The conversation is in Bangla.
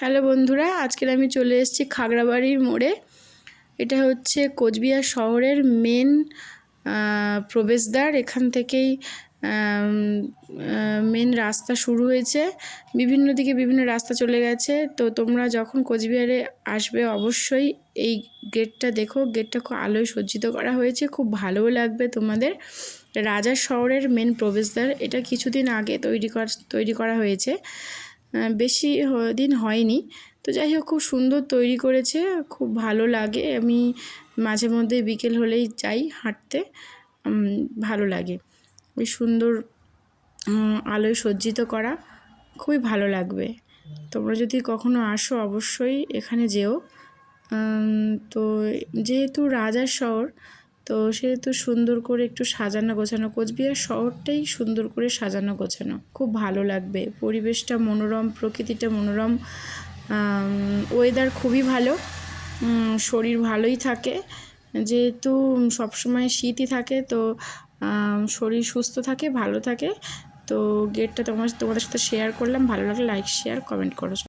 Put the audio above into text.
হ্যালো বন্ধুরা, আজকের আমি চলে এসেছি খাগড়াবাড়ির মোড়ে। এটা হচ্ছে কোচবিহার শহরের মেন প্রবেশদ্বার। এখান থেকেই মেন রাস্তা শুরু হয়েছে। বিভিন্ন দিকে বিভিন্ন রাস্তা চলে গেছে। তো তোমরা যখন কোচবিহারে আসবে অবশ্যই এই গেটটা দেখো। গেটটা খুব আলোয় সজ্জিত করা হয়েছে, খুব ভালোও লাগবে তোমাদের। রাজার শহরের মেন প্রবেশদ্বার। এটা কিছুদিন আগে তৈরি করা হয়েছে, বেশি দিন হয়নি। তো যাই হোক, খুব সুন্দর তৈরি করেছে, খুব ভালো লাগে। আমি মাঝে মধ্যে বিকেল হলেই যাই হাঁটতে, ভালো লাগে। ওই সুন্দর আলোয় সজ্জিত করা, খুবই ভালো লাগবে। তোমরা যদি কখনো আসো অবশ্যই এখানে যেও। তো যেহেতু রাজার শহর, তো সেহেতু সুন্দর করে একটু সাজানো গোছানো, কোচবিহার শহরটাই সুন্দর করে সাজানো গোছানো, খুব ভালো লাগবে। পরিবেশটা মনোরম, প্রকৃতিটা মনোরম, ওয়েদার খুবই ভালো, শরীর ভালোই থাকে। যেহেতু সবসময় শীতই থাকে, তো শরীর সুস্থ থাকে, ভালো থাকে। তো গেটটা তোমাদের সাথে শেয়ার করলাম। ভালো লাগলে লাইক, শেয়ার, কমেন্ট করো।